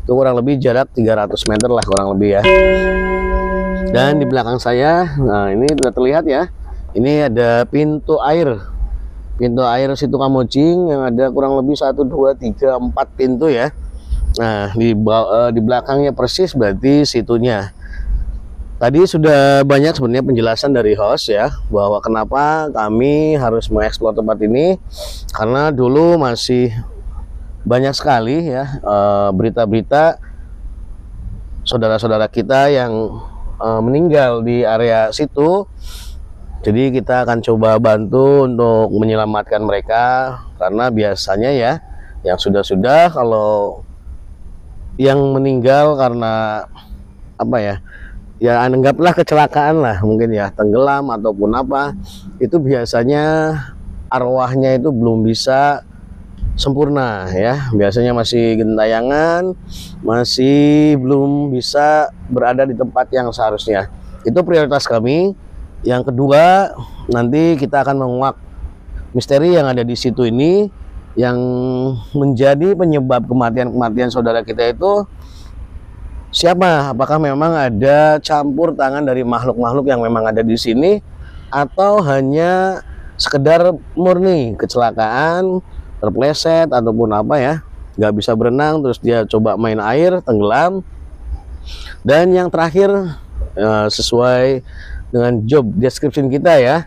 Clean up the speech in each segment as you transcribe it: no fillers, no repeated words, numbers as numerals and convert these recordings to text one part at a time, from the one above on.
Itu kurang lebih jarak 300 meter lah kurang lebih ya. Dan di belakang saya, nah ini sudah terlihat ya, ini ada pintu air Situ Kamojing yang ada kurang lebih 1, 2, 3, 4 pintu ya. Nah di belakangnya persis berarti situnya. Tadi sudah banyak sebenarnya penjelasan dari host ya, bahwa kenapa kami harus mengeksplor tempat ini, karena dulu masih banyak sekali ya berita-berita saudara-saudara kita yang meninggal di area situ. Jadi kita akan coba bantu untuk menyelamatkan mereka, karena biasanya ya yang sudah kalau yang meninggal karena apa ya, ya anggaplah kecelakaan lah mungkin ya, tenggelam ataupun apa, itu biasanya arwahnya itu belum bisa sempurna ya, biasanya masih gentayangan, masih belum bisa berada di tempat yang seharusnya. Itu prioritas kami. Yang kedua, nanti kita akan menguak misteri yang ada di situ ini, yang menjadi penyebab kematian saudara kita itu siapa? Apakah memang ada campur tangan dari makhluk-makhluk yang memang ada di sini, atau hanya sekedar murni kecelakaan, terpleset ataupun apa ya, nggak bisa berenang terus dia coba main air, tenggelam. Dan yang terakhir, sesuai dengan job description kita ya,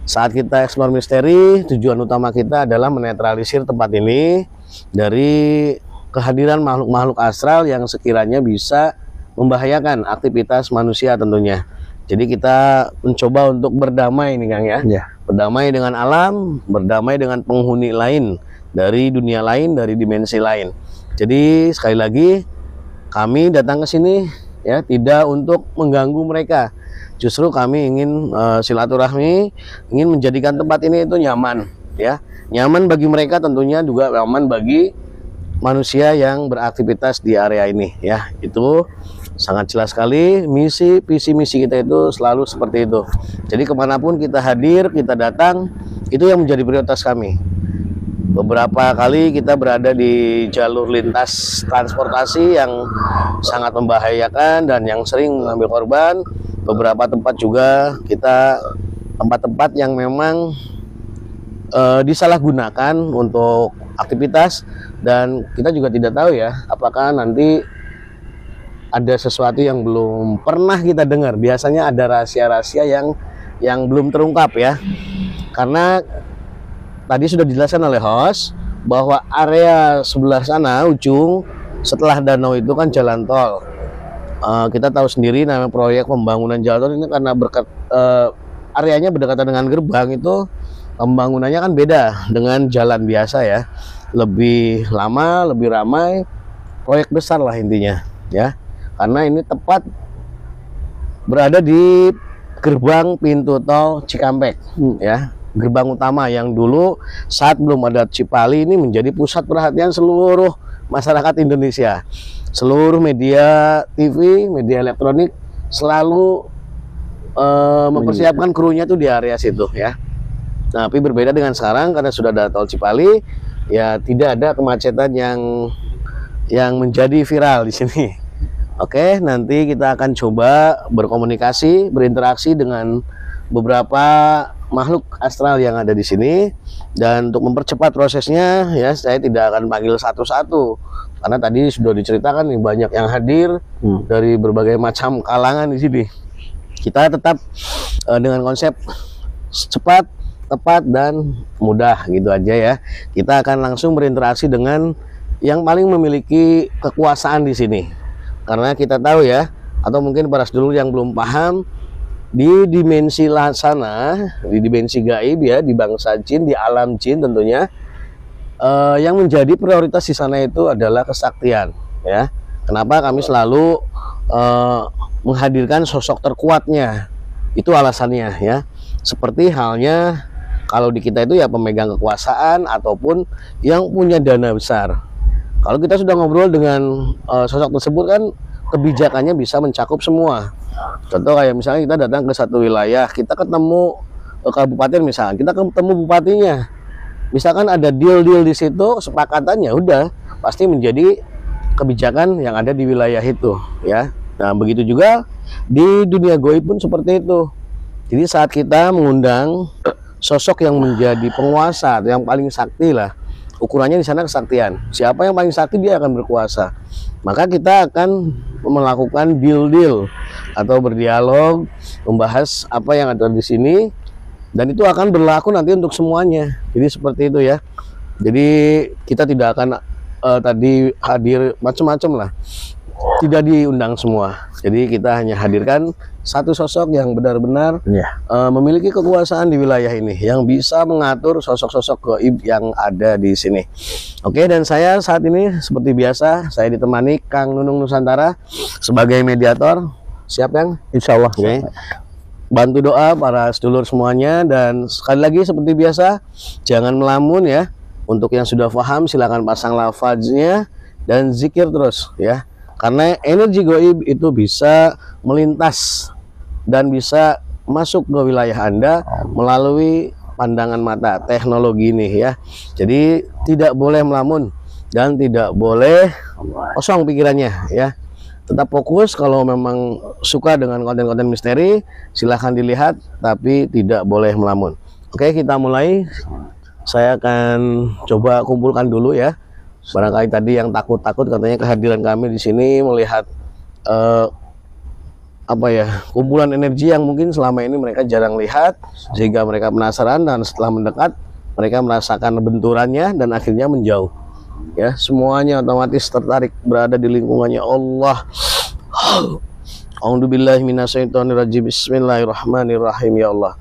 saat kita explore misteri, tujuan utama kita adalah menetralisir tempat ini dari kehadiran makhluk-makhluk astral yang sekiranya bisa membahayakan aktivitas manusia tentunya. Jadi kita mencoba untuk berdamai nih Kang ya, berdamai dengan alam, berdamai dengan penghuni lain dari dunia lain, dari dimensi lain. Jadi sekali lagi kami datang ke sini ya tidak untuk mengganggu mereka. Justru kami ingin silaturahmi, ingin menjadikan tempat ini itu nyaman ya. Nyaman bagi mereka, tentunya juga nyaman bagi manusia yang beraktivitas di area ini ya. Itu sangat jelas sekali, visi misi kita itu selalu seperti itu. Jadi kemanapun kita hadir, kita datang, itu yang menjadi prioritas kami. Beberapa kali kita berada di jalur lintas transportasi yang sangat membahayakan dan yang sering mengambil korban. Beberapa tempat juga kita tempat-tempat yang memang disalahgunakan untuk aktivitas, dan kita juga tidak tahu ya apakah nanti ada sesuatu yang belum pernah kita dengar. Biasanya ada rahasia-rahasia yang belum terungkap ya, karena tadi sudah dijelaskan oleh host bahwa area sebelah sana ujung setelah danau itu kan jalan tol. Kita tahu sendiri namanya proyek pembangunan jalan tol ini, karena areanya berdekatan dengan gerbang, itu pembangunannya kan beda dengan jalan biasa ya, lebih lama, lebih ramai, proyek besar lah intinya ya. Karena ini tepat berada di gerbang pintu tol Cikampek ya, gerbang utama yang dulu saat belum ada Cipali ini menjadi pusat perhatian seluruh masyarakat Indonesia. Seluruh media TV, media elektronik selalu mempersiapkan krunya tuh di area situ ya. Nah, tapi berbeda dengan sekarang karena sudah ada tol Cipali ya, tidak ada kemacetan yang menjadi viral di sini. Oke, nanti kita akan coba berkomunikasi, berinteraksi dengan beberapa makhluk astral yang ada di sini, dan untuk mempercepat prosesnya ya, saya tidak akan panggil satu-satu karena tadi sudah diceritakan nih banyak yang hadir dari berbagai macam kalangan di sini. Kita tetap dengan konsep cepat, tepat, dan mudah gitu aja ya. Kita akan langsung berinteraksi dengan yang paling memiliki kekuasaan di sini. Karena kita tahu ya, atau mungkin para sedulur yang belum paham, di dimensi sana, di dimensi gaib ya, di bangsa jin, di alam jin tentunya, yang menjadi prioritas di sana itu adalah kesaktian ya. Kenapa kami selalu menghadirkan sosok terkuatnya, itu alasannya ya. Seperti halnya kalau di kita itu ya pemegang kekuasaan ataupun yang punya dana besar. Kalau kita sudah ngobrol dengan sosok tersebut kan kebijakannya bisa mencakup semua. Contoh kayak misalnya kita datang ke satu wilayah, kita ketemu kabupaten misalnya, kita ketemu bupatinya. Misalkan ada deal-deal di situ, sepakatannya udah pasti menjadi kebijakan yang ada di wilayah itu ya. Nah, begitu juga di dunia goib pun seperti itu. Jadi saat kita mengundang sosok yang menjadi penguasa, yang paling sakti lah, ukurannya di sana kesaktian. Siapa yang paling sakti dia akan berkuasa. Maka kita akan melakukan deal-deal atau berdialog, membahas apa yang ada di sini, dan itu akan berlaku nanti untuk semuanya. Jadi seperti itu ya. Jadi kita tidak akan tadi hadir macam-macam lah, tidak diundang semua. Jadi kita hanya hadirkan satu sosok yang benar-benar memiliki kekuasaan di wilayah ini, yang bisa mengatur sosok-sosok gaib yang ada di sini. Oke, dan saya saat ini seperti biasa, saya ditemani Kang Nunung Nusantara sebagai mediator. Siap Kang? Insya Allah. Oke. Bantu doa para sedulur semuanya, dan sekali lagi seperti biasa, jangan melamun ya. Untuk yang sudah paham silakan pasang lafaznya dan zikir terus ya. Karena energi gaib itu bisa melintas dan bisa masuk ke wilayah Anda melalui pandangan mata teknologi ini ya. Jadi tidak boleh melamun dan tidak boleh kosong pikirannya ya. Tetap fokus. Kalau memang suka dengan konten-konten misteri, silahkan dilihat, tapi tidak boleh melamun. Oke, kita mulai. Saya akan coba kumpulkan dulu ya. Barangkali tadi yang takut-takut katanya kehadiran kami di sini melihat apa ya, kumpulan energi yang mungkin selama ini mereka jarang lihat, sehingga mereka penasaran, dan setelah mendekat mereka merasakan benturannya dan akhirnya menjauh ya. Semuanya otomatis tertarik berada di lingkungannya Allah. A'udzubillahi minasyaitonirrajim. Bismillahirrahmanirrahim. Ya Allah,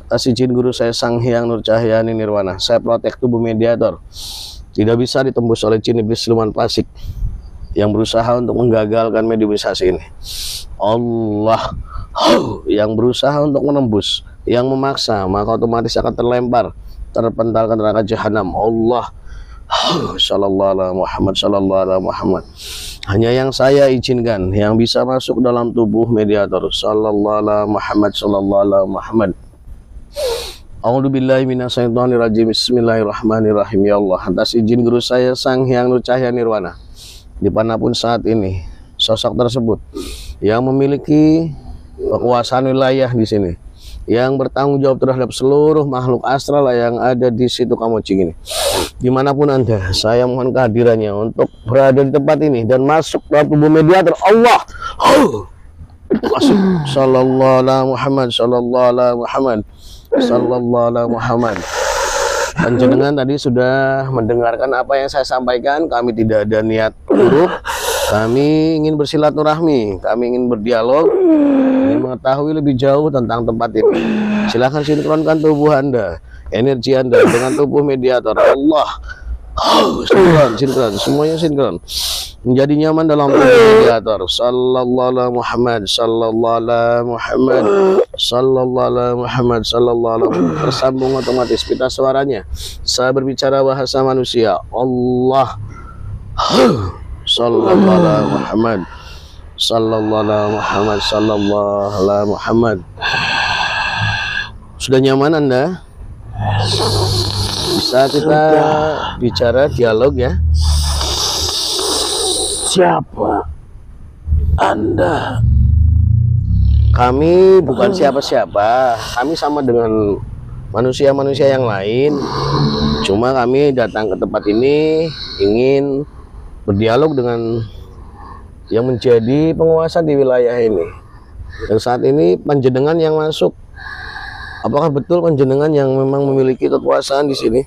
atas izin guru saya Sang Hyang Nur Cahyani Nirwana, saya protek tubuh mediator tidak bisa ditembus oleh jin iblis siluman fasik yang berusaha untuk menggagalkan mediumisasi ini. Allah yang berusaha untuk menembus, yang memaksa, maka otomatis akan terlempar, terpental ke neraka jahanam. Allah sallallahu alaihi Muhammad, sallallahu alaihi Muhammad. Hanya yang saya izinkan yang bisa masuk dalam tubuh mediator. Sallallahu alaihi Muhammad, sallallahu alaihi Muhammad. A'udzubillahi minasyaitonirrajim. Bismillahirrahmanirrahim. Ya Allah, atas izin guru saya Sang Hyang Nur Cahyani Nirwana, dimanapun saat ini sosok tersebut yang memiliki kekuasaan wilayah di sini, yang bertanggung jawab terhadap seluruh makhluk astral yang ada di situ Kamojing ini, dimanapun Anda, saya mohon kehadirannya untuk berada di tempat ini dan masuk dalam tubuh mediator. Allah masuk. Sallallahu alaihi Muhammad, sallallahu alaihi Muhammad, sallallahu alaihi Muhammad. Panjenengan tadi sudah mendengarkan apa yang saya sampaikan. Kami tidak ada niat buruk, kami ingin bersilaturahmi, kami ingin berdialog, ingin mengetahui lebih jauh tentang tempat ini. Silahkan sinkronkan tubuh Anda, energi Anda dengan tubuh mediator. Allah sinkron, semuanya sinkron, menjadi nyaman dalam tubuh mediator. Sallallahu alaihi Muhammad, sallallahu alaihi Muhammad, sallallahu alaihi Muhammad, sallallahu alaihi Muhammad. Tersambung otomatis pita suaranya. Saya berbicara bahasa manusia. Allah sallallahu alaihi Muhammad, sallallahu alaihi Muhammad, sallallahu alaihi Muhammad. Sudah nyaman Anda? Bisa kita bicara dialog ya. Siapa Anda? Kami bukan siapa-siapa. Kami sama dengan manusia-manusia yang lain. Cuma kami datang ke tempat ini ingin berdialog dengan yang menjadi penguasa di wilayah ini. Dan saat ini panjenengan yang masuk. Apakah betul panjenengan yang memang memiliki kekuasaan di sini?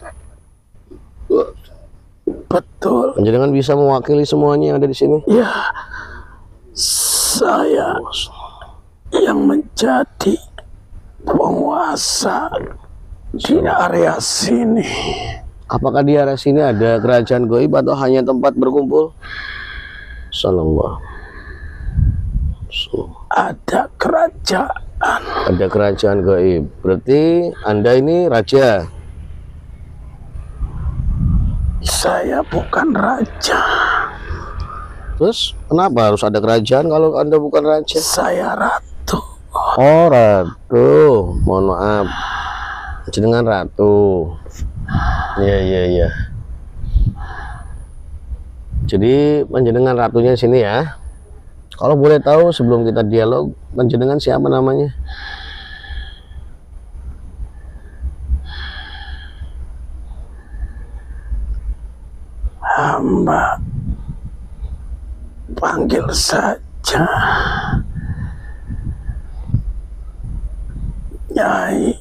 Betul. Panjenengan bisa mewakili semuanya yang ada di sini? Ya, saya yang menjadi penguasa di area sini. Apakah di area sini ada kerajaan gaib atau hanya tempat berkumpul? Sallallahu. Ada kerajaan. Ada kerajaan gaib. Berarti Anda ini raja. Saya bukan raja. Terus kenapa harus ada kerajaan kalau Anda bukan raja? Saya ratu. Oh, ratu. Mohon maaf. Jenengan ratu. Iya. Jadi panjenengan ratunya sini ya. Kalau boleh tahu sebelum kita dialog, panjenengan siapa namanya? Hamba panggil saja Nyai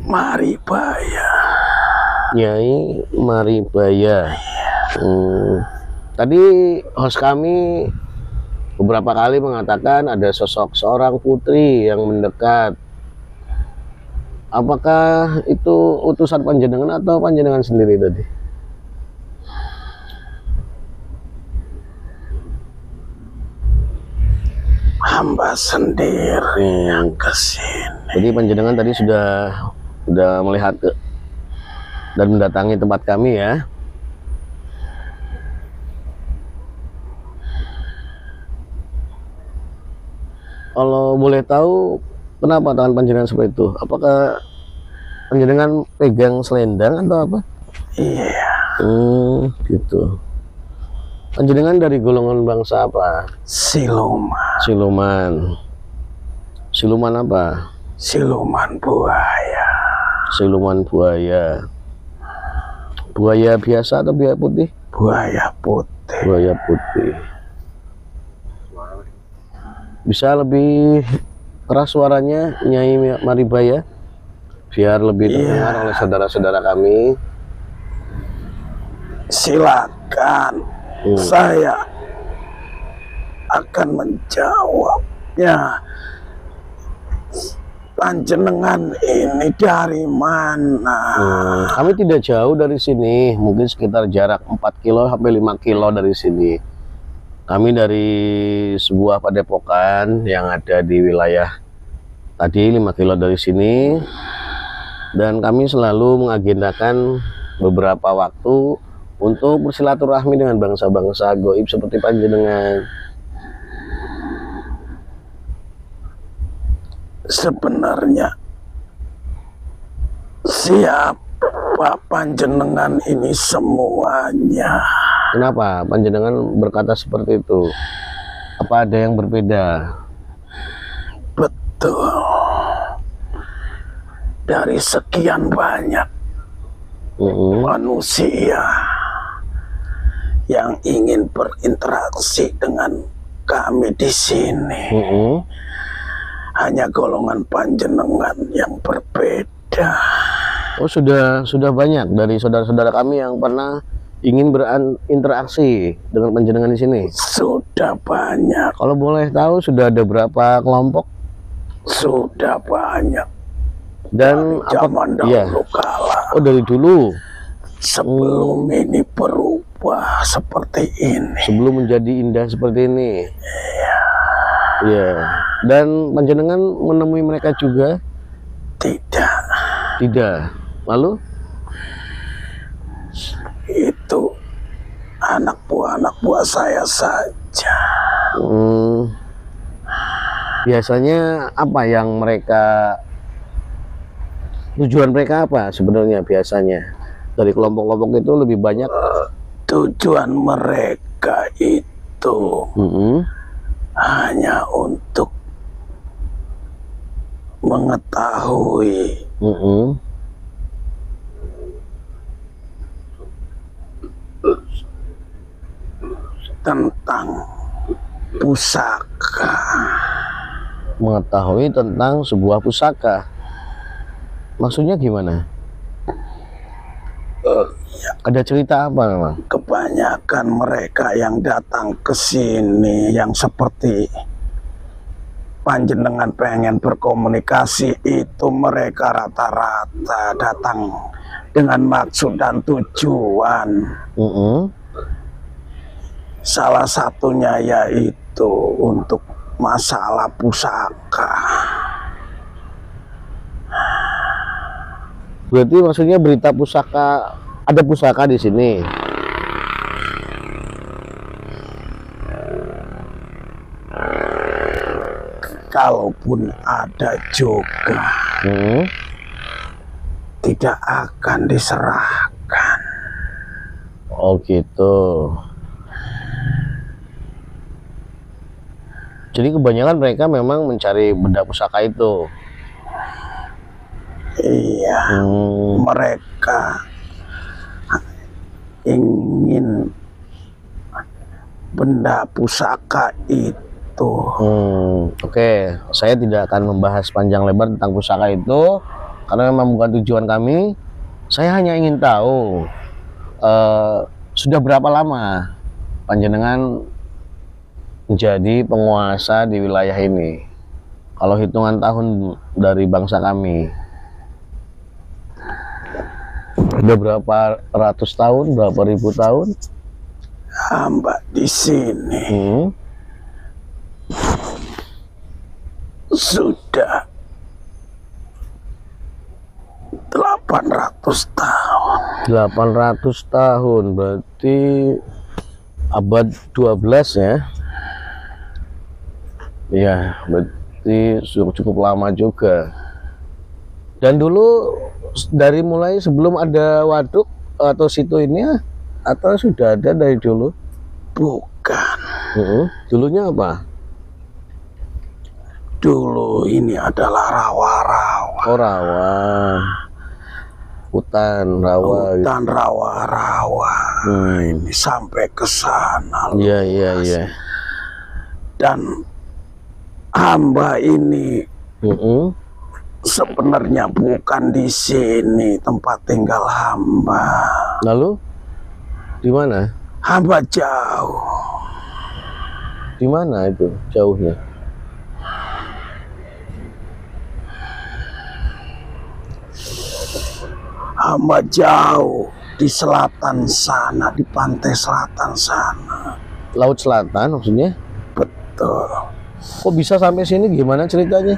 Maribaya. Nyai Maribaya. Tadi host kami beberapa kali mengatakan ada sosok seorang putri yang mendekat. Apakah itu utusan panjenengan atau panjenengan sendiri tadi? Hamba sendiri yang kesini. Jadi panjenengan tadi sudah melihat dan mendatangi tempat kami ya. Kalau boleh tahu kenapa tangan panjenengan seperti itu? Apakah panjenengan pegang selendang atau apa? Iya. Gitu. Panjenengan dari golongan bangsa apa? Siluman. Siluman. Siluman apa? Siluman buaya. Siluman buaya. Buaya biasa atau buaya putih? Buaya putih. Buaya putih. Bisa lebih keras suaranya Nyai Maribaya biar lebih terdengar oleh saudara-saudara kami. Silakan. Saya akan menjawabnya. Panjenengan ini dari mana? Kami tidak jauh dari sini, mungkin sekitar jarak 4 kilo sampai 5 kilo dari sini. Kami dari sebuah padepokan yang ada di wilayah tadi 5 kilo dari sini, dan kami selalu mengagendakan beberapa waktu untuk bersilaturahmi dengan bangsa-bangsa gaib seperti panjenengan. Sebenarnya siapa panjenengan ini semuanya? Kenapa panjenengan berkata seperti itu? Apa ada yang berbeda? Betul. Dari sekian banyak manusia yang ingin berinteraksi dengan kami di sini, hanya golongan panjenengan yang berbeda. Oh, sudah banyak dari saudara-saudara kami yang pernah ingin berinteraksi dengan panjenengan di sini. Sudah banyak. Kalau boleh tahu sudah ada berapa kelompok? Sudah banyak. Dan dari zaman dahulu kala. Oh, dari dulu. Sebelum ini berubah seperti ini. Sebelum menjadi indah seperti ini. Iya. Dan panjenengan menemui mereka juga? Tidak. Tidak. Lalu? Itu anak buah saya saja. Biasanya apa yang mereka, tujuan mereka apa sebenarnya biasanya? Dari kelompok-kelompok itu lebih banyak tujuan mereka itu hanya untuk mengetahui tentang pusaka. Mengetahui tentang sebuah pusaka. Maksudnya gimana? Ada cerita apa memang? Kebanyakan mereka yang datang ke sini yang seperti panjenengan pengen berkomunikasi itu mereka rata-rata datang dengan maksud dan tujuan. Salah satunya yaitu untuk masalah pusaka. Berarti maksudnya berita pusaka, ada pusaka di sini. Kalaupun ada juga, tidak akan diserahkan. Oh gitu. Jadi kebanyakan mereka memang mencari benda pusaka itu. Iya, mereka ingin benda pusaka itu. Oke, saya tidak akan membahas panjang lebar tentang pusaka itu karena memang bukan tujuan kami. Saya hanya ingin tahu sudah berapa lama panjenengan menjadi penguasa di wilayah ini. Kalau hitungan tahun dari bangsa kami, udah berapa ratus tahun, berapa ribu tahun? Hamba di sini sudah 800 tahun. 800 tahun berarti abad 12 ya. Ya, berarti cukup lama juga. Dan dulu dari mulai sebelum ada waduk atau situ ini atau sudah ada dari dulu? Bukan. Dulunya apa? Dulu ini adalah rawa-rawa. Oh, rawa. Hutan rawa. Hutan rawa-rawa. Ini sampai ke sana. Iya, iya, iya. Dan hamba ini sebenarnya bukan di sini tempat tinggal hamba. Lalu di mana? Hamba jauh. Di mana itu jauhnya? Hamba jauh di selatan sana, di pantai selatan sana. Laut Selatan maksudnya? Betul. Kok bisa sampai sini? Gimana ceritanya?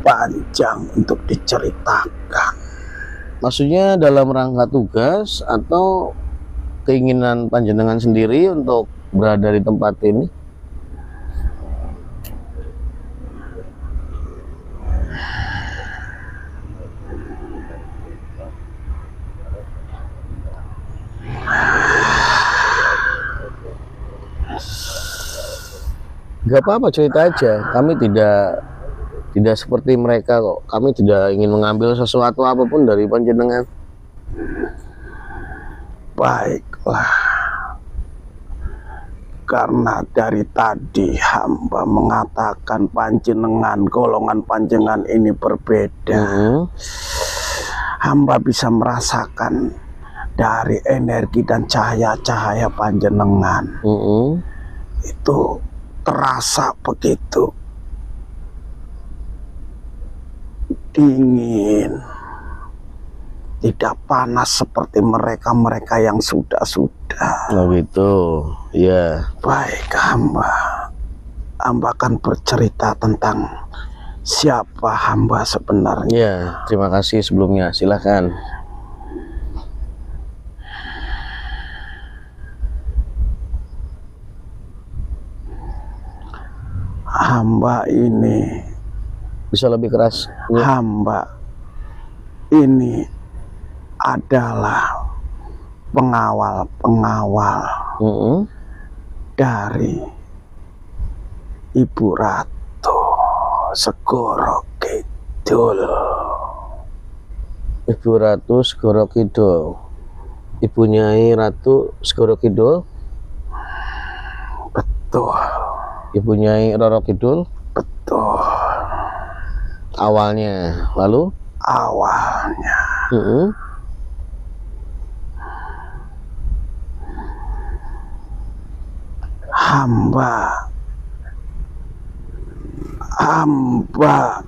Panjang untuk diceritakan. Maksudnya dalam rangka tugas atau keinginan panjenengan sendiri untuk berada di tempat ini? Gak apa-apa, cerita aja. Kami tidak seperti mereka kok. Kami tidak ingin mengambil sesuatu apapun dari panjenengan. Baiklah. Karena dari tadi hamba mengatakan panjenengan, golongan panjenengan ini berbeda. Hamba bisa merasakan dari energi dan cahaya-cahaya panjenengan. Itu terasa begitu dingin, tidak panas seperti mereka yang sudah. Oh gitu, ya. Baik, hamba akan bercerita tentang siapa hamba sebenarnya. Ya, terima kasih sebelumnya. Silahkan. Hamba ini Bisa lebih keras? hamba ini adalah pengawal dari Ibu Ratu Segoro Kidul. Ibu Ratu Segoro Kidul. Ibu Nyai Ratu Segoro Kidul. Betul. Ibu Nyai Roro Kidul. Betul. Awalnya, lalu? Awalnya hamba hamba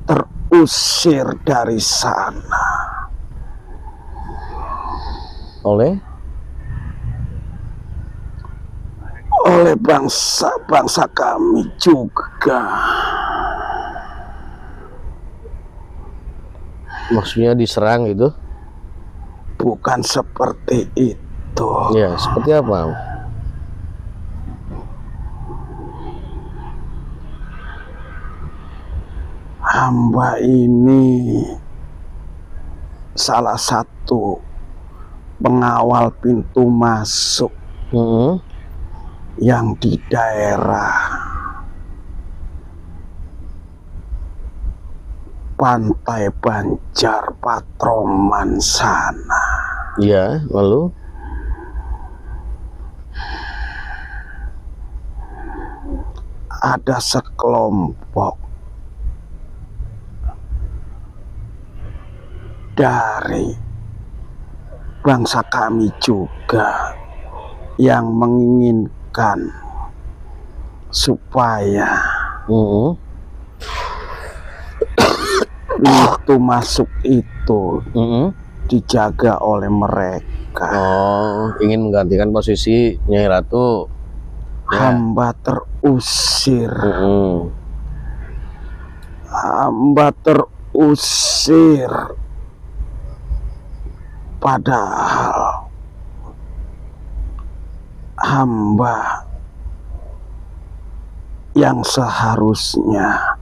terusir dari sana oleh bangsa-bangsa kami juga. Maksudnya diserang gitu? Bukan seperti itu. Ya, seperti apa? Hamba ini salah satu pengawal pintu masuk yang di daerah Pantai Banjar Patroman sana. Iya, lalu ada sekelompok dari bangsa kami juga yang menginginkan supaya pintu masuk itu dijaga oleh mereka. Oh, ingin menggantikan posisi Nyai Ratu. Hamba terusir. Hamba terusir. Padahal hamba yang seharusnya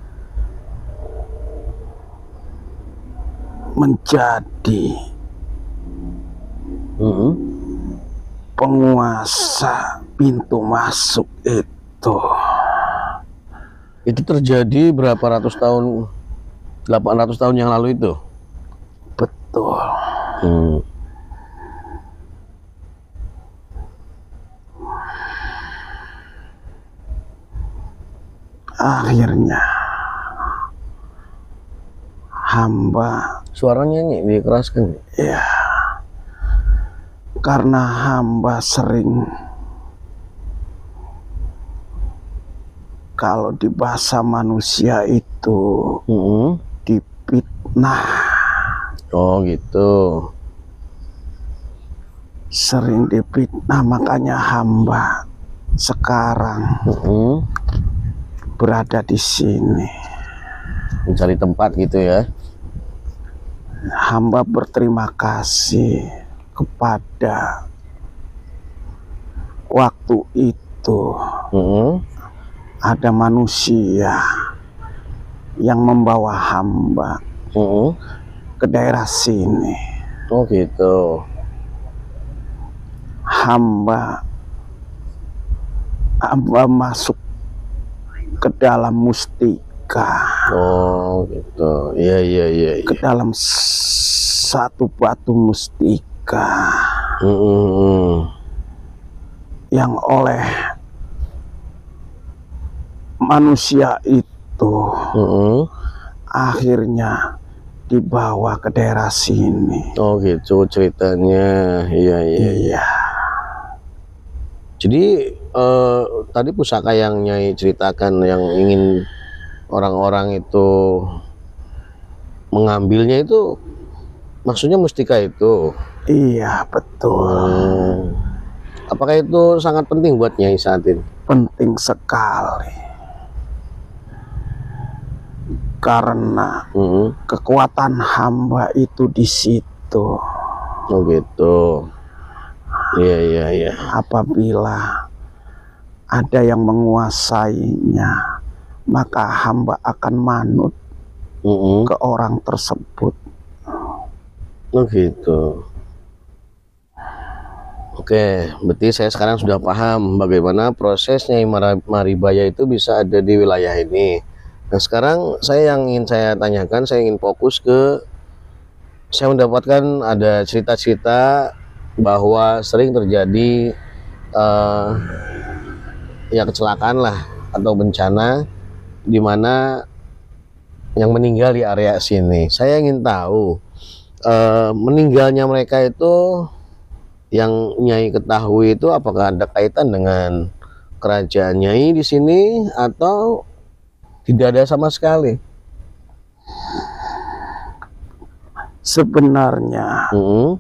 menjadi penguasa pintu masuk itu. Itu terjadi berapa ratus tahun, 800 tahun yang lalu itu? Betul. Akhirnya hamba, suaranya nih dikeraskan. ya, karena hamba sering, kalau di bahasa manusia itu difitnah. Oh gitu. Sering difitnah, makanya hamba sekarang berada di sini. Mencari tempat gitu ya. Hamba berterima kasih kepada waktu itu ada manusia yang membawa hamba ke daerah sini. Oh gitu. Hamba masuk ke dalam mustika. Oh gitu. Iya. Ke dalam satu batu mustika yang oleh manusia itu akhirnya dibawa ke daerah sini. Oh gitu ceritanya. Iya. Jadi tadi pusaka yang Nyai ceritakan yang ingin orang-orang itu mengambilnya itu maksudnya mustika itu? Iya betul. Apakah itu sangat penting buat Nyai saat ini? Penting sekali. Karena kekuatan hamba itu di situ. Oh gitu. Iya. Apabila ada yang menguasainya, maka hamba akan manut ke orang tersebut. Oh gitu. Oke, berarti saya sekarang sudah paham bagaimana prosesnya Maribaya itu bisa ada di wilayah ini. Nah sekarang yang ingin saya tanyakan, saya ingin fokus ke, saya mendapatkan ada cerita-cerita bahwa sering terjadi ya kecelakaan lah atau bencana di mana yang meninggal di area sini. Saya ingin tahu meninggalnya mereka itu yang Nyai ketahui itu apakah ada kaitan dengan kerajaan Nyai di sini atau Tidak ada sama sekali. Sebenarnya Mm-mm.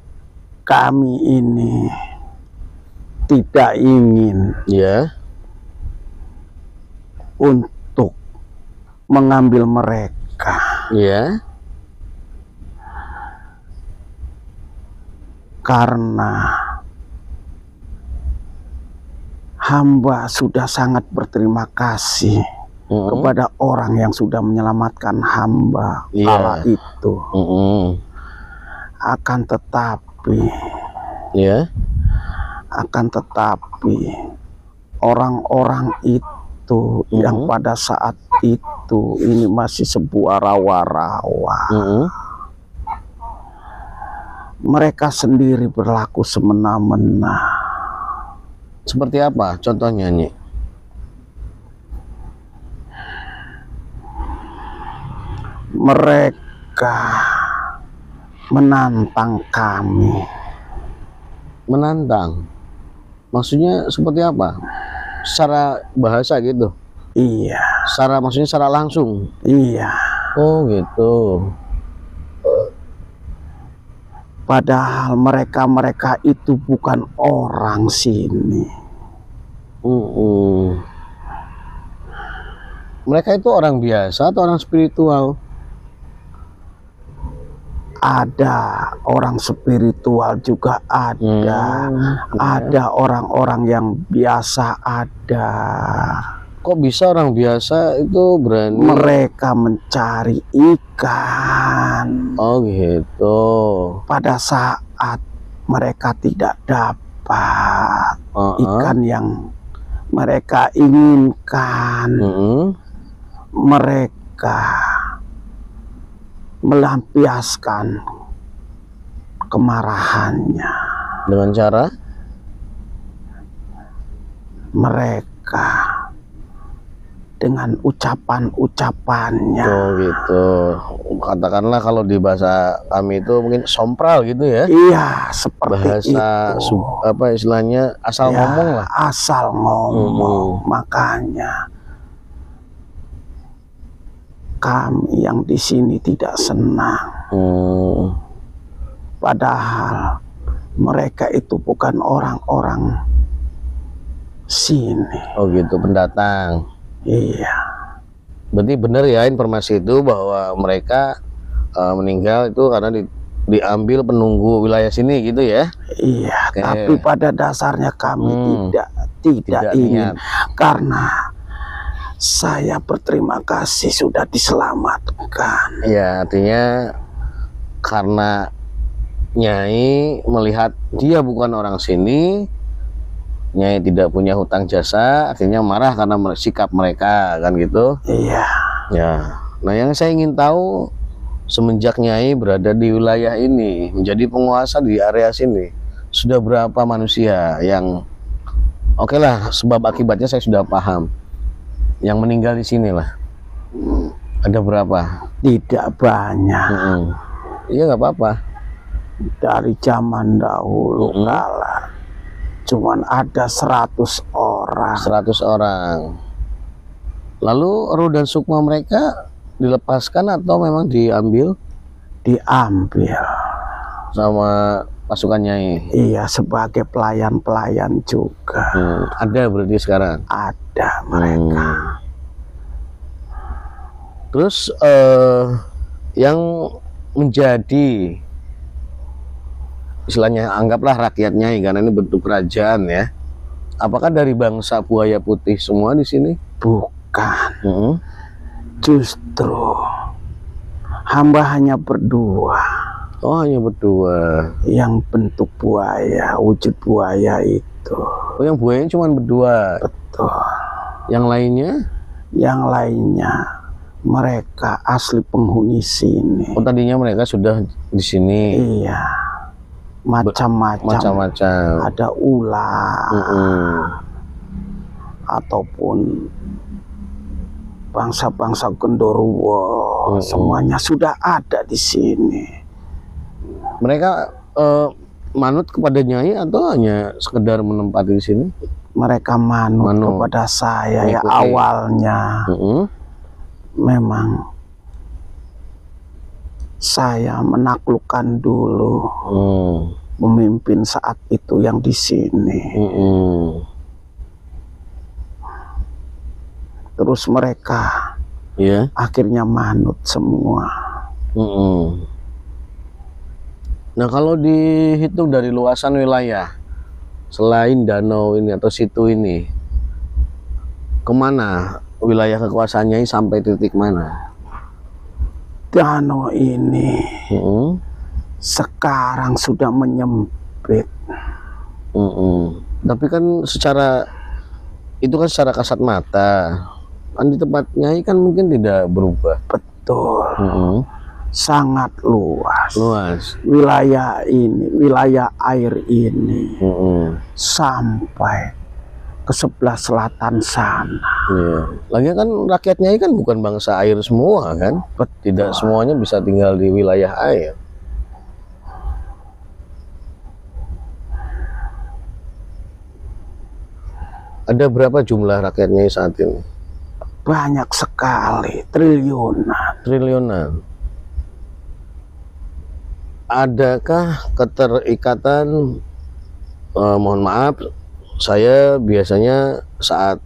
kami ini tidak ingin Ya. untuk mengambil mereka, Ya. karena hamba sudah sangat berterima kasih Mm-mm. kepada orang yang sudah menyelamatkan hamba Iya. kala itu. Mm-mm. Akan tetapi Ya. orang-orang itu yang pada saat itu ini masih sebuah rawa-rawa. Mm-mm. Mereka sendiri berlaku semena-mena. Seperti apa contohnya, Nyi? Mereka menantang kami. Menantang. Maksudnya seperti apa? Secara bahasa gitu. Iya, Maksudnya secara langsung. iya. Oh, gitu. Padahal mereka itu bukan orang sini. Mm-mm. Mereka itu orang biasa atau orang spiritual? Ada orang spiritual juga ada. Ada orang-orang yang biasa ada. Kok bisa orang biasa itu berani? Mereka mencari ikan. Oh, gitu. Pada saat mereka tidak dapat ikan yang mereka inginkan, mereka melampiaskan kemarahannya. Dengan cara? Mereka dengan ucapan-ucapannya. Oh, gitu. Katakanlah kalau di bahasa kami itu mungkin sompral gitu ya. Iya, seperti Bahasa itu. apa istilahnya, asal Ya, ngomong lah. asal ngomong. Makanya kami yang di sini tidak senang. Padahal mereka itu bukan orang-orang sini. Oh, gitu, pendatang. Iya. Berarti benar ya informasi itu bahwa mereka meninggal itu karena diambil penunggu wilayah sini gitu ya? Iya. Oke. Tapi pada dasarnya kami tidak ingin, niat. karena saya berterima kasih sudah diselamatkan. Ya, artinya karena Nyai melihat dia bukan orang sini, Nyai tidak punya hutang jasa, artinya marah karena sikap mereka, kan gitu? Iya. Ya. Nah, yang saya ingin tahu, semenjak Nyai berada di wilayah ini, menjadi penguasa di area sini, sudah berapa manusia yang, oke lah, sebab akibatnya saya sudah paham, yang meninggal di sini lah? Ada berapa? Tidak banyak. Iya, nggak apa-apa. Dari zaman dahulu kala cuman ada 100 orang. 100 orang. Lalu roh dan sukma mereka dilepaskan atau memang diambil? Diambil Sama pasukan Nyai? Iya, sebagai pelayan-pelayan juga. Ada berarti sekarang? Ada mereka. Terus yang menjadi istilahnya, anggaplah rakyat Nyai, karena ini bentuk kerajaan ya. Apakah dari bangsa buaya putih semua di sini? Bukan. Justru hamba hanya berdua. Oh, hanya berdua. Yang bentuk buaya, wujud buaya itu. Oh, yang buayanya cuma berdua? Betul. Yang lainnya? Yang lainnya mereka asli penghuni sini. Oh, tadinya mereka sudah di sini? Iya. Macam-macam. Ada ular, ataupun bangsa-bangsa genderuwo, semuanya sudah ada di sini. Mereka manut kepada Nyai atau hanya sekedar menempati di sini? Mereka manut kepada saya ya awalnya. memang saya menaklukkan dulu pemimpin saat itu yang di sini. Terus mereka akhirnya manut semua. Nah, kalau dihitung dari luasan wilayah selain danau ini atau situ ini, kemana wilayah kekuasaannya sampai titik mana? Danau ini sekarang sudah menyempit. Tapi kan secara kasat mata, kan di tempat Nyai kan mungkin tidak berubah. Betul. Sangat luas. Wilayah air ini sampai ke sebelah selatan sana. Lagi kan rakyat Nyai kan bukan bangsa air semua kan? Tidak semuanya bisa tinggal di wilayah air. Ada berapa jumlah rakyat Nyai saat ini? Banyak sekali, triliunan. Adakah keterikatan? Mohon maaf, saya biasanya saat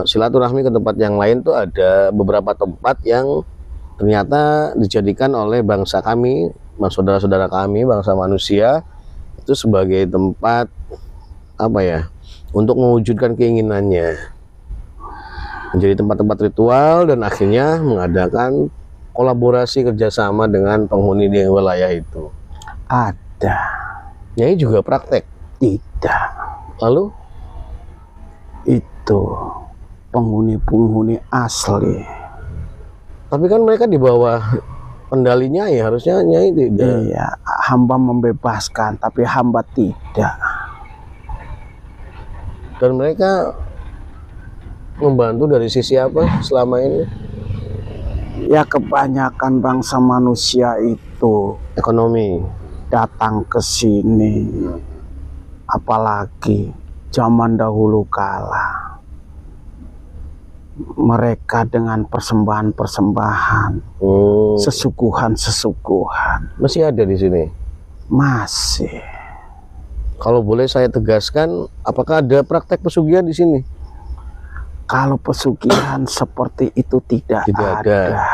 silaturahmi ke tempat yang lain tuh ada beberapa tempat yang ternyata dijadikan oleh bangsa kami, saudara-saudara kami, bangsa manusia itu sebagai tempat untuk mewujudkan keinginannya, menjadi tempat-tempat ritual dan akhirnya mengadakan kolaborasi kerjasama dengan penghuni di wilayah itu. Ada. Nyai juga praktek? Tidak. Lalu? Itu penghuni asli. Tapi kan mereka di bawah kendali Nyai, harusnya Nyai tidak. Iya, hamba membebaskan, tapi hamba tidak. Dan mereka membantu dari sisi apa selama ini? Ya, kebanyakan bangsa manusia itu ekonomi datang ke sini, apalagi zaman dahulu kala mereka dengan persembahan-persembahan, sesuguhan-sesuguhan masih ada di sini. Masih. Kalau boleh saya tegaskan, apakah ada praktek pesugihan di sini? Kalau pesugihan seperti itu tidak ada.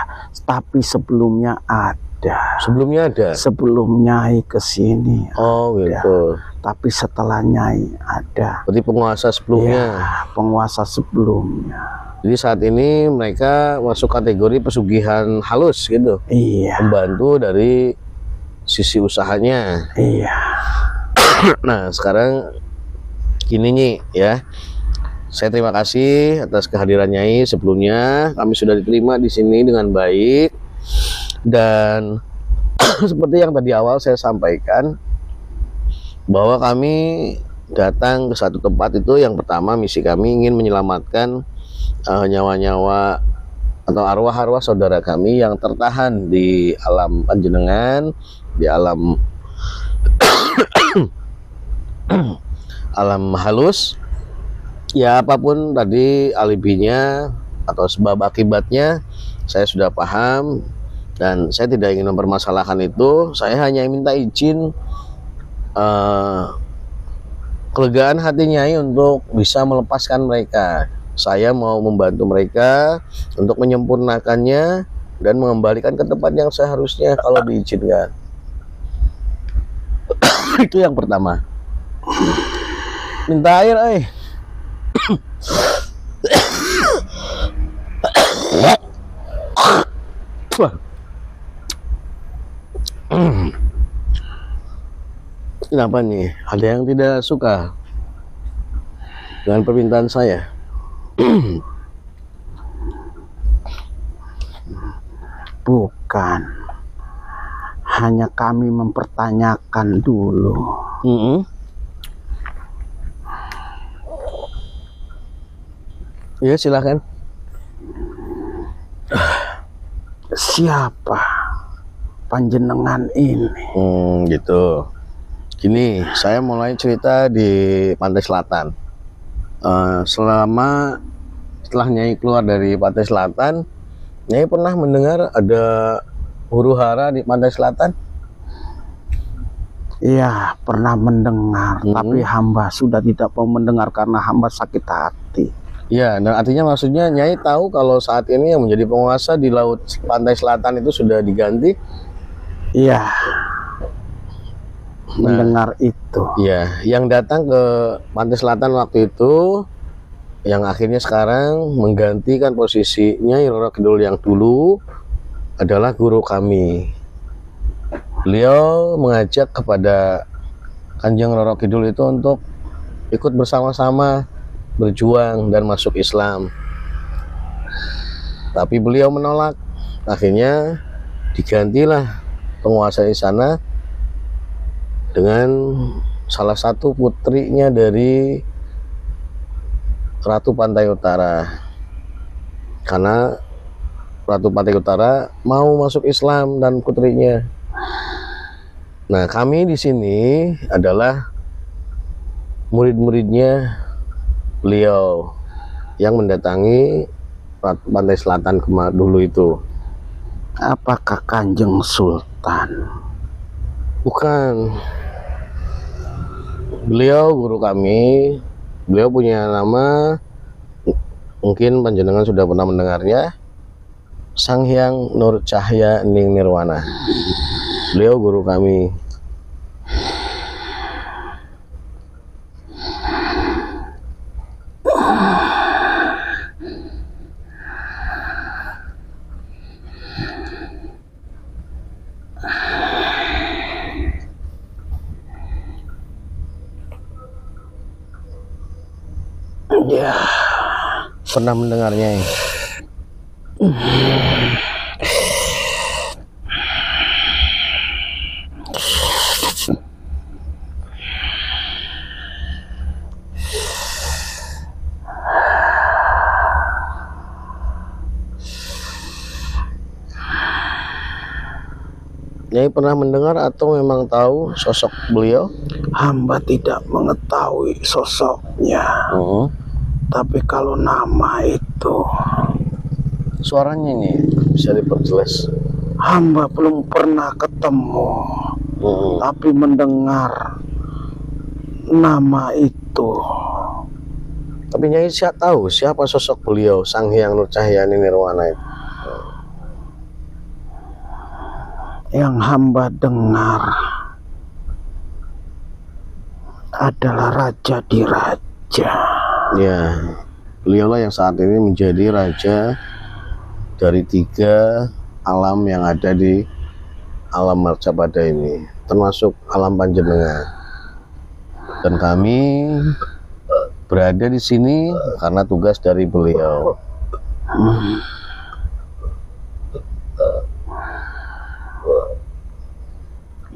Tapi sebelumnya ada. Sebelumnya ada? Sebelum Nyai ke sini. Oh gitu. Tapi setelah Nyai ada. Berarti penguasa sebelumnya? Ya, penguasa sebelumnya. Jadi saat ini mereka masuk kategori pesugihan halus gitu? Iya. Membantu dari sisi usahanya? Iya. Nah sekarang gini Nyi ya. Saya terima kasih atas kehadiran Nyai sebelumnya. Kami sudah diterima di sini dengan baik. Dan seperti yang tadi awal saya sampaikan, bahwa kami datang ke satu tempat itu, yang pertama misi kami ingin menyelamatkan nyawa-nyawa atau arwah-arwah saudara kami yang tertahan di alam panjenengan, di alam alam halus. Ya apapun tadi alibinya atau sebab akibatnya saya sudah paham dan saya tidak ingin mempermasalahkan itu. Saya hanya minta izin kelegaan hati Nyai untuk bisa melepaskan mereka. Saya mau membantu mereka untuk menyempurnakannya dan mengembalikan ke tempat yang seharusnya kalau diizinkan. Itu yang pertama. Minta air, Kenapa nih? Ada yang tidak suka dengan permintaan saya? Bukan. Hanya kami mempertanyakan dulu. Ya silakan. Siapa panjenengan ini? Gitu. Gini, saya mulai cerita di Pantai Selatan. Setelah Nyai keluar dari Pantai Selatan, Nyai pernah mendengar ada huru-hara di pantai selatan? Iya, pernah mendengar, tapi hamba sudah tidak mau mendengar karena hamba sakit hati. Ya, dan artinya maksudnya Nyai tahu kalau saat ini yang menjadi penguasa di laut pantai selatan itu sudah diganti? Iya, mendengar itu. Ya, yang datang ke pantai selatan waktu itu, yang akhirnya sekarang menggantikan posisi Nyai Roro Kidul yang dulu adalah guru kami. Beliau mengajak kepada Kanjeng Roro Kidul itu untuk ikut bersama-sama berjuang dan masuk Islam. Tapi beliau menolak. Akhirnya digantilah penguasa di sana dengan salah satu putrinya dari Ratu Pantai Utara. Karena Ratu Pantai Utara mau masuk Islam dan putrinya. Nah, kami di sini adalah murid-muridnya beliau yang mendatangi pantai selatan dulu itu. Apakah Kanjeng Sultan? Bukan. Beliau guru kami. Beliau punya nama, mungkin panjenengan sudah pernah mendengarnya, Sang Hyang Nur Cahya Ning Nirwana. Beliau guru kami. Ya, Pernah mendengarnya ya? Nyai pernah mendengar atau memang tahu sosok beliau? hamba tidak mengetahui sosoknya. Tapi kalau nama itu, Suaranya ini bisa diperjelas. hamba belum pernah ketemu. Tapi mendengar nama itu. Tapi Nyai tahu siapa sosok beliau, Sang Hyang Nur Cahya Ning Nirwana itu? Yang hamba dengar adalah raja di raja. Ya, beliaulah yang saat ini menjadi raja dari 3 alam yang ada di alam Marcapada ini, termasuk alam Panjenengan. Dan kami berada di sini karena tugas dari beliau.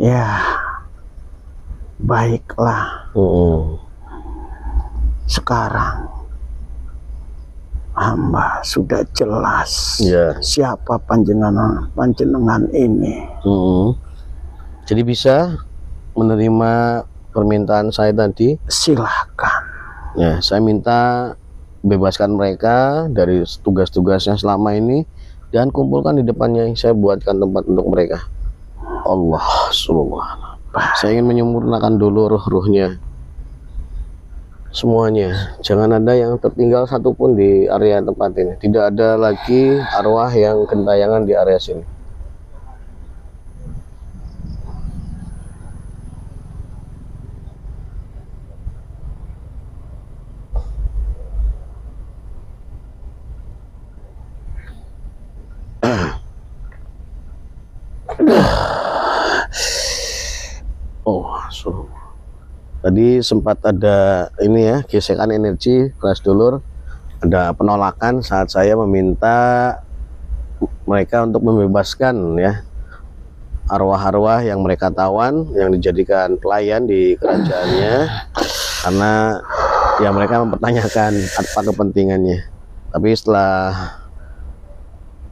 Ya, baiklah. Sekarang hamba sudah jelas siapa panjenengan ini. Jadi bisa menerima permintaan saya tadi? Silahkan. Ya, saya minta bebaskan mereka dari tugas-tugasnya selama ini dan kumpulkan di depannya. Saya buatkan tempat untuk mereka. Allah subhanahu. Saya ingin menyempurnakan dulu ruh-ruhnya semuanya. Jangan ada yang tertinggal satupun di area tempat ini. Tidak ada lagi arwah yang gentayangan di area sini. Tadi sempat ada ini ya, gesekan energi kelas dulur, ada penolakan saat saya meminta mereka untuk membebaskan ya arwah-arwah yang mereka tawan, yang dijadikan pelayan di kerajaannya, karena ya mereka mempertanyakan apa kepentingannya. Tapi setelah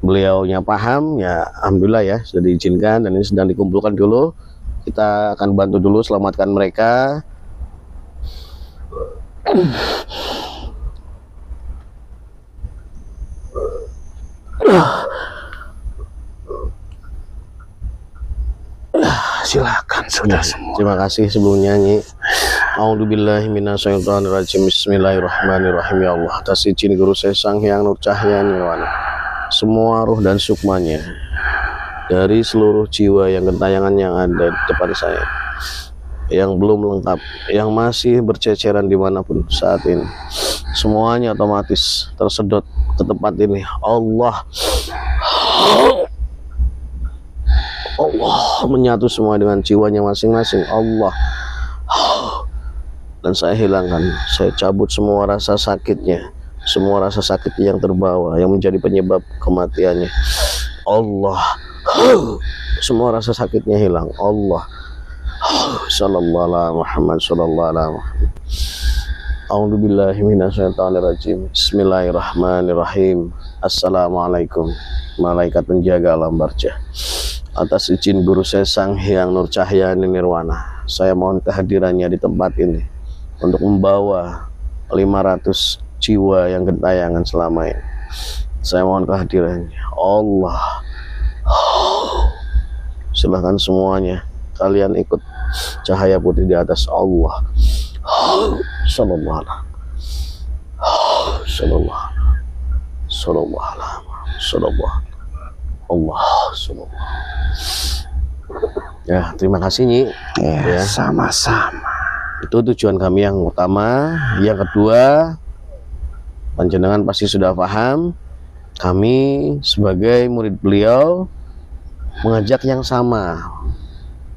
beliaunya paham, ya alhamdulillah ya sudah diizinkan dan ini sedang dikumpulkan dulu. Kita akan bantu dulu selamatkan mereka. silakan sudah semua. Terima kasih sebelumnya Nyi. A'udzubillahi minasyaitonirrajim. Bismillahirrahmanirrahim. Ya Allah, atas izin guru saya Sang Hyang Nur Cahya Nirwana, semua ruh dan sukmanya dari seluruh jiwa yang gentayangan yang ada di depan saya, yang belum lengkap, yang masih berceceran dimanapun saat ini, semuanya otomatis tersedot ke tempat ini. Allah menyatu semua dengan jiwanya masing-masing. Allah, dan saya hilangkan, saya cabut semua rasa sakitnya, semua rasa sakit yang terbawa yang menjadi penyebab kematiannya. Allah, semua rasa sakitnya hilang. Allah, sallallahu alaihi Muhammad, sallallahu alaihi Muhammad. A'udzubillahi minasyaitonirrajim. Bismillahirrahmanirrahim. Assalamualaikum malaikat penjaga alam barjah. Atas izin guru saya Sang Hyang Nur Cahya Nirwana, saya mohon kehadirannya di tempat ini untuk membawa 500 jiwa yang gentayangan selama ini. Saya mohon kehadirannya. Allah, silahkan semuanya kalian ikut cahaya putih di atas. Allah, sallallahu alaihi sallallahu Allah, sallallahu. Ya, terima kasih Nyi. Ya, sama-sama. Itu tujuan kami yang utama. Yang kedua, panjenengan pasti sudah paham, kami sebagai murid beliau mengajak yang sama.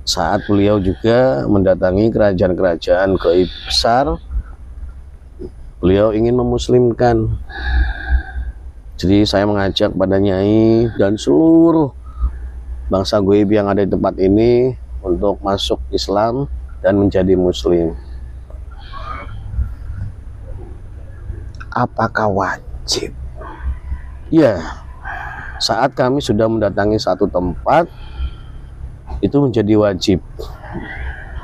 Saat beliau juga mendatangi kerajaan-kerajaan gaib besar, beliau ingin memuslimkan. Jadi saya mengajak pada Nyai dan seluruh bangsa gaib yang ada di tempat ini untuk masuk Islam dan menjadi muslim. Apakah wajib? Ya, saat kami sudah mendatangi satu tempat, itu menjadi wajib.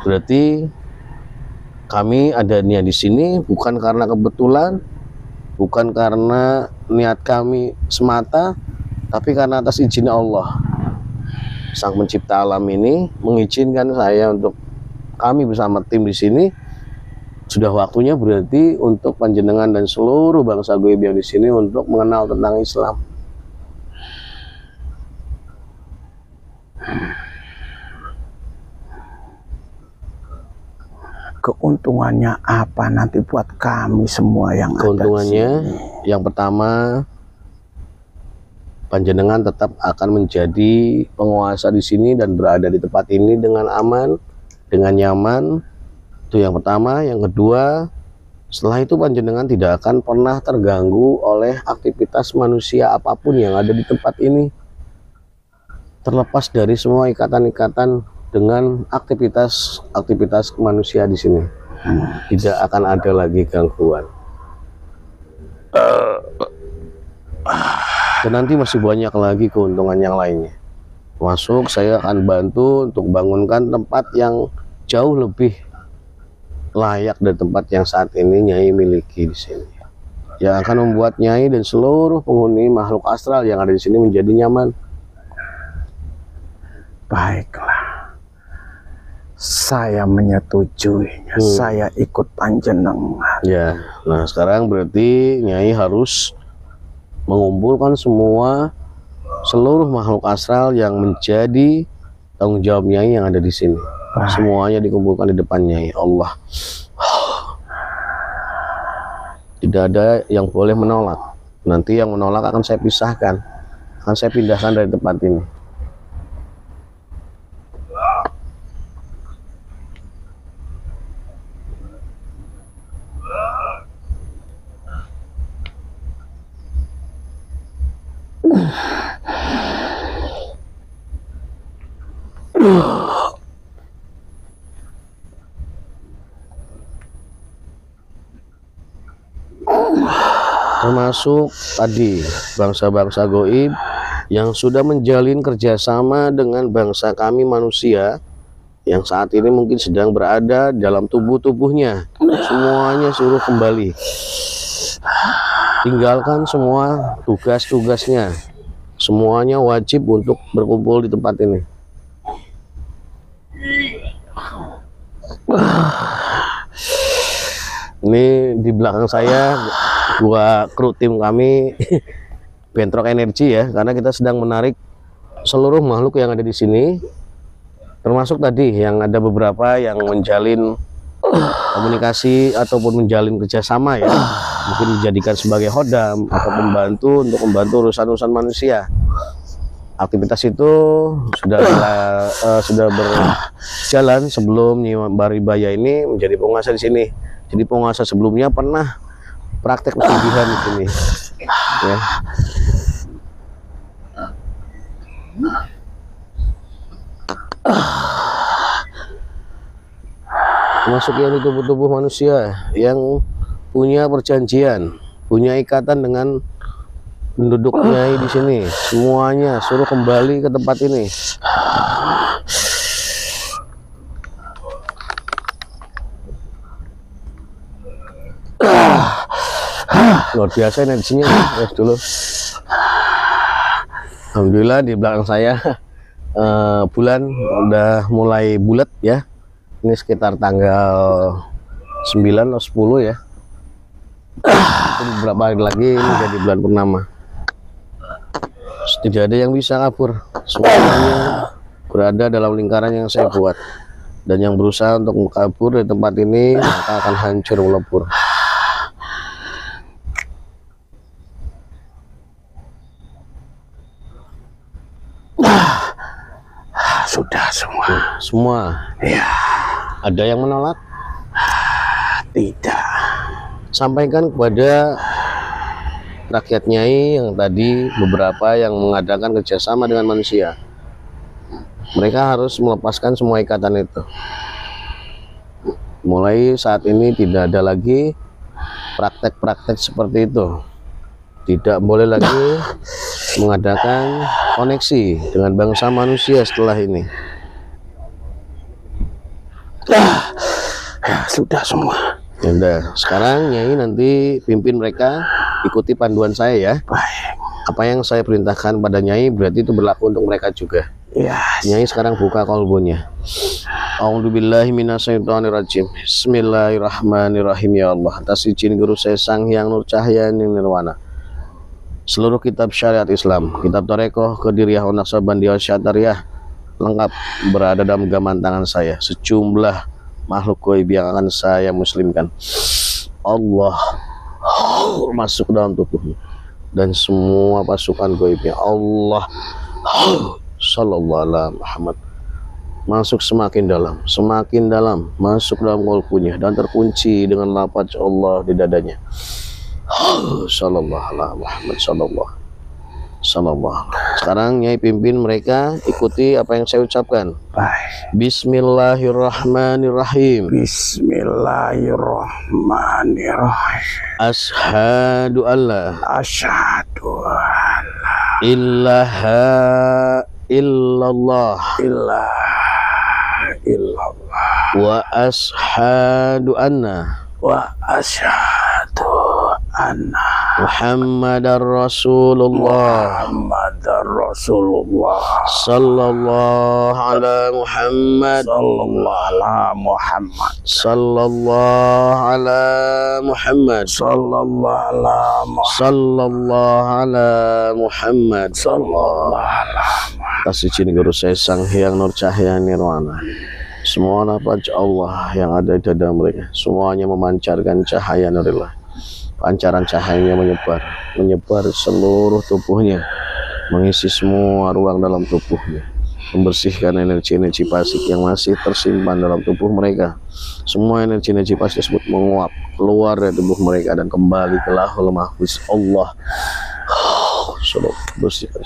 Berarti kami ada niat di sini bukan karena kebetulan, bukan karena niat kami semata, tapi karena atas izin Allah. Sang pencipta alam ini mengizinkan saya untuk kami bersama tim di sini. Sudah waktunya berarti untuk panjenengan dan seluruh bangsa gaib yang di sini untuk mengenal tentang Islam. Keuntungannya apa nanti buat kami semua yang keuntungannya ada di sini? Yang pertama, panjenengan tetap akan menjadi penguasa di sini dan berada di tempat ini dengan aman, dengan nyaman. Itu yang pertama. Yang kedua, setelah itu panjenengan tidak akan pernah terganggu oleh aktivitas manusia apapun yang ada di tempat ini, terlepas dari semua ikatan-ikatan dengan aktivitas manusia di sini. Tidak akan ada lagi gangguan. Dan nanti masih banyak lagi keuntungan yang lainnya. Masuk, saya akan bantu untuk bangunkan tempat yang jauh lebih layak dari tempat yang saat ini Nyai miliki di sini, yang akan membuat Nyai dan seluruh penghuni makhluk astral yang ada di sini menjadi nyaman. Baiklah, saya menyetujuinya. Saya ikut panjenengan. Ya, nah sekarang berarti Nyai harus mengumpulkan seluruh makhluk astral yang menjadi tanggung jawab Nyai yang ada di sini. Semuanya dikumpulkan di depan Nyai. Allah, tidak ada yang boleh menolak. Nanti yang menolak akan saya pisahkan, akan saya pindahkan dari tempat ini. Termasuk tadi bangsa-bangsa gaib yang sudah menjalin kerjasama dengan bangsa kami manusia yang saat ini mungkin sedang berada dalam tubuhnya. Semuanya suruh kembali, tinggalkan semua tugas-tugasnya. Semuanya wajib untuk berkumpul di tempat ini. Ini di belakang saya dua kru tim kami bentrok energi ya, karena kita sedang menarik seluruh makhluk yang ada di sini, termasuk tadi yang ada beberapa yang menjalin komunikasi ataupun menjalin kerjasama ya, mungkin dijadikan sebagai hodam atau pembantu untuk membantu urusan-urusan manusia. Aktivitas itu sudah berjalan sebelum Nyi Baribaya ini menjadi penguasa di sini. Jadi penguasa sebelumnya pernah praktek pesugihan di sini. Ya. Termasuk yang di tubuh-tubuh manusia yang punya perjanjian, punya ikatan dengan penduduk Nyai di sini, semuanya suruh kembali ke tempat ini. Luar biasa energinya ya dulu. Alhamdulillah di belakang saya bulan udah mulai bulat ya. Ini sekitar tanggal 9 atau 10 ya. Beberapa hari lagi ini jadi bulan purnama. Tidak ada yang bisa kabur, semuanya berada dalam lingkaran yang saya buat, dan yang berusaha untuk kabur dari tempat ini maka akan hancur melebur. Sudah Semua ya. Ada yang menolak? Tidak. Sampaikan kepada rakyat Nyai yang tadi beberapa yang mengadakan kerjasama dengan manusia, mereka harus melepaskan semua ikatan itu. Mulai saat ini tidak ada lagi praktek-praktek seperti itu. Tidak boleh lagi mengadakan koneksi dengan bangsa manusia setelah ini. Sudah semua. Ya udah, sekarang Nyai nanti pimpin mereka, ikuti panduan saya ya. Baik. Apa yang saya perintahkan pada Nyai berarti itu berlaku untuk mereka juga. Ya. Nyai sekarang buka kolbunya. A'udzubillahi minasyaitonirrajim. Bismillahirrahmanirrahim. Ya Allah, atas izin guru saya Sang Hyang Nur Cahya Nirwana, seluruh kitab syariat Islam, kitab Torekoh, Qadiriyah, Naqsabandiyah, Syatariyah lengkap berada dalam genggaman tangan saya. Sejumlah makhluk gaib yang akan saya muslimkan, Allah masuk dalam tubuhnya, dan semua pasukan gaibnya Allah Sallallahu Alaihi Muhammad masuk semakin dalam, masuk dalam kolbunya dan terkunci dengan lafaz Allah di dadanya. Sallallahu Alaihi Muhammad Sallallahu. Sekarang Nyai pimpin mereka, ikuti apa yang saya ucapkan. Baik. Bismillahirrahmanirrahim. Bismillahirrahmanirrahim. Asyhadu alla Asyhadu an la ilaha illallah ilaha illallah wa asyhadu anna Muhammadar Rasulullah sallallahu ala Muhammad sallallahu ala Muhammad atas izin guru saya Sang Hyang Nur Cahya Nirwana, semua nafas Allah yang ada di dada mereka semuanya memancarkan cahaya nurillah. Pancaran cahayanya menyebar seluruh tubuhnya, mengisi semua ruang dalam tubuhnya, membersihkan energi-energi pasif yang masih tersimpan dalam tubuh mereka. Semua energi-energi pasif tersebut menguap keluar dari tubuh mereka dan kembali ke Lauhul Mahfuz Allah. Bersihkan.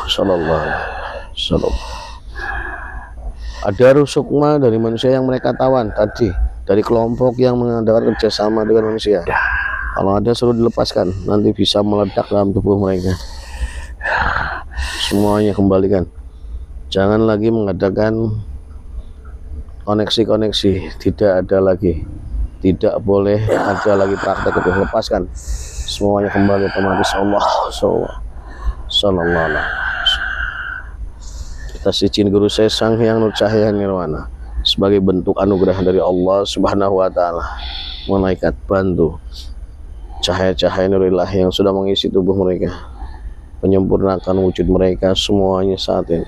Sallallahu. Ada rusukma dari manusia yang mereka tawan tadi, dari kelompok yang mengadakan kerjasama dengan manusia. Kalau ada suruh dilepaskan, nanti bisa meledak dalam tubuh mereka. Semuanya kembalikan. Jangan lagi mengadakan koneksi-koneksi, tidak ada lagi. Tidak boleh ada lagi praktek itu, lepaskan. Semuanya kembali otomatis. Allah Sallallahu. Atas izin guru saya Sang Hyang Nur Cahya Nirwana, sebagai bentuk anugerah dari Allah Subhanahu wa taala. Malaikat bantu cahaya-cahaya nurillah yang sudah mengisi tubuh mereka, menyempurnakan wujud mereka semuanya saat ini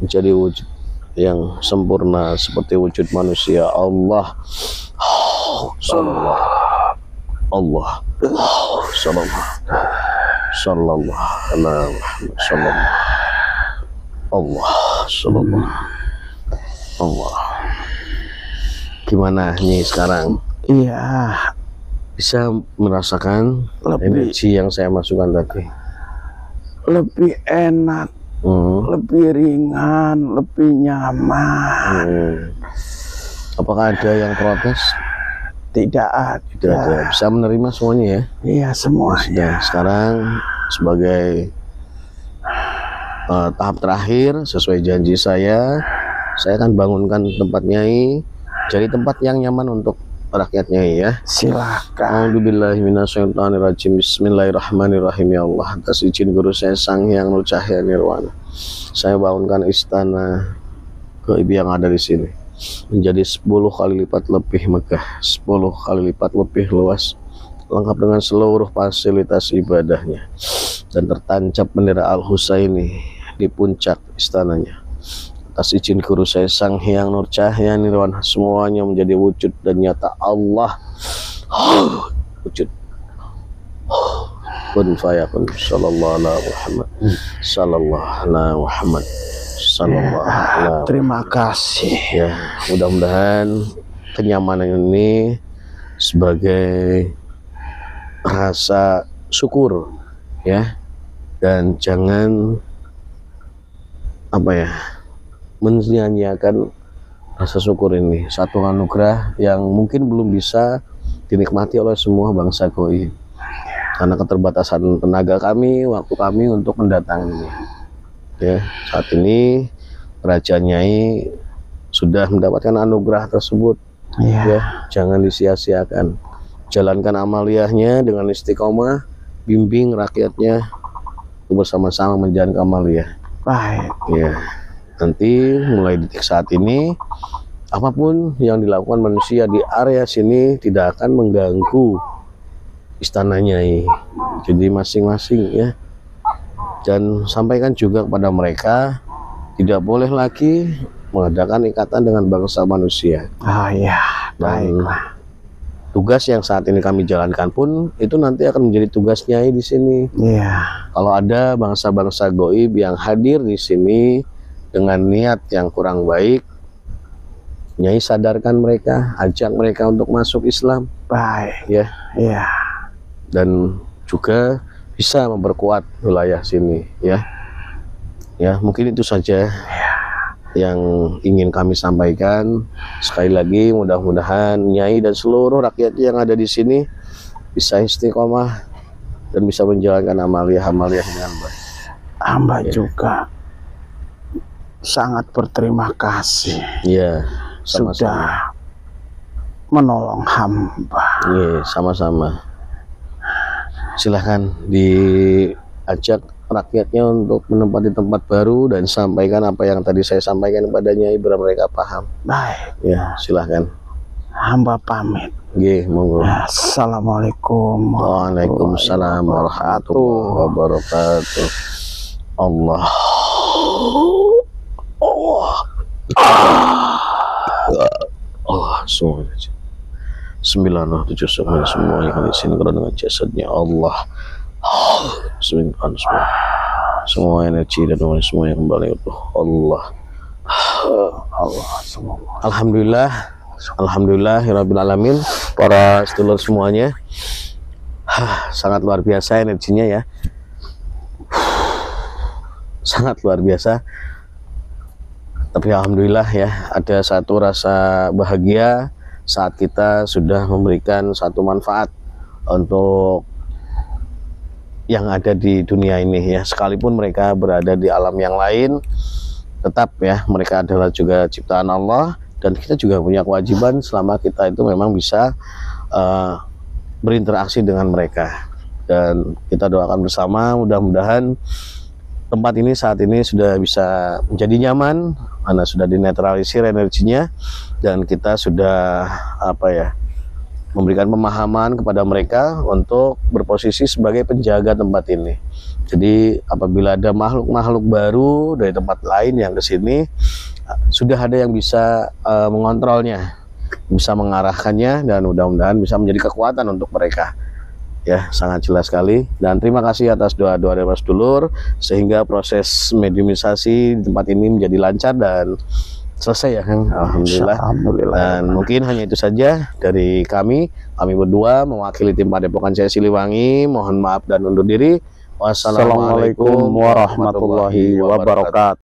menjadi wujud yang sempurna seperti wujud manusia. Allah sallallahu Allah sallallahu alaihi wasallam Allah sallallahu Allah. Gimana nih sekarang? Iya, Bisa merasakan energi yang saya masukkan tadi? lebih enak, lebih ringan, lebih nyaman. Apakah ada yang protes? Tidak ada. Tidak ada. Bisa menerima semuanya ya? Iya, semuanya. Sudah. Sekarang sebagai tahap terakhir sesuai janji saya akan bangunkan tempat Nyai jadi tempat yang nyaman untuk rakyat Nyai ya. Silakan. A'udzubillahi minasyaitonirrajim. Bismillahirrahmanirrahim. Ya Allah, atas izin guru saya Sang Hyang Nur Cahya Nirwana, saya bangunkan istana gaib yang ada di sini menjadi 10 kali lipat lebih megah, 10 kali lipat lebih luas, lengkap dengan seluruh fasilitas ibadahnya, dan tertancap bendera Al-Husaini di puncak istananya. Atas izin guru saya Sang Hyang Nur Cahya Nirwana, semuanya menjadi wujud dan nyata Allah. Wujud kun fayakun. Sallallahu alaihi Muhammad, sallallahu alaihi Muhammad, sallallahu alaihi. Terima kasih. Ya, mudah-mudahan kenyamanan ini sebagai rasa syukur ya, dan jangan apa ya, menyanyiakan rasa syukur ini, satu anugerah yang mungkin belum bisa dinikmati oleh semua bangsa goib karena keterbatasan tenaga kami, waktu kami untuk mendatanginya. Ya, saat ini Kerajaan Nyai sudah mendapatkan anugerah tersebut. Ya, jangan disia-siakan. Jalankan amaliyahnya dengan istiqomah, bimbing rakyatnya bersama-sama menjalankan amaliyah. Baik. Ya. Nanti mulai detik saat ini apapun yang dilakukan manusia di area sini tidak akan mengganggu istana Nyai. Jadi masing-masing ya. Dan sampaikan juga kepada mereka tidak boleh lagi mengadakan ikatan dengan bangsa manusia. Iya, Dan baiklah. tugas yang saat ini kami jalankan pun itu nanti akan menjadi tugas Nyai di sini. Iya. Kalau ada bangsa-bangsa goib yang hadir di sini dengan niat yang kurang baik, Nyai sadarkan mereka, ajak mereka untuk masuk Islam. Baik. Ya. Iya. Dan juga bisa memperkuat wilayah sini ya. Ya, mungkin itu saja yang ingin kami sampaikan. Sekali lagi mudah-mudahan Nyai dan seluruh rakyat yang ada di sini bisa istiqomah dan bisa menjalankan amaliyah-amaliyah dengan baik. Hamba juga sangat berterima kasih Iya, sama-sama. sudah menolong hamba. Iya, sama-sama. Silahkan diajak rakyatnya untuk menempati tempat baru dan sampaikan apa yang tadi saya sampaikan kepadanya biar mereka paham. Baik. Ya, silahkan. Hamba pamit. Nggih, monggo. Assalamualaikum. Waalaikumsalam warahmatullahi wabarakatuh. Allah. Allah semuanya. 979 semuanya kali sini dengan jasadnya Allah. Semua energi dan semua yang kembali itu Allah. Allah semua. Alhamdulillah, alhamdulillahirabbil alamin. Para sedulur semuanya, sangat luar biasa energinya ya, sangat luar biasa. Tapi alhamdulillah ya, ada satu rasa bahagia saat kita sudah memberikan satu manfaat untuk yang ada di dunia ini ya. Sekalipun mereka berada di alam yang lain, tetap ya mereka adalah juga ciptaan Allah, dan kita juga punya kewajiban selama kita itu memang bisa berinteraksi dengan mereka. Dan kita doakan bersama mudah-mudahan tempat ini saat ini sudah bisa menjadi nyaman karena sudah dinetralisir energinya, dan kita sudah memberikan pemahaman kepada mereka untuk berposisi sebagai penjaga tempat ini. Jadi apabila ada makhluk-makhluk baru dari tempat lain yang ke sini, sudah ada yang bisa mengontrolnya, bisa mengarahkannya, dan mudah-mudahan bisa menjadi kekuatan untuk mereka. Ya, sangat jelas sekali. Dan terima kasih atas doa-doa dari Mas Dulur sehingga proses mediumisasi di tempat ini menjadi lancar dan selesai ya Kang. Alhamdulillah. Dan mungkin hanya itu saja dari kami berdua mewakili tim Padepokan Jaya Siliwangi. Mohon maaf dan undur diri. Wassalamualaikum warahmatullahi wabarakatuh.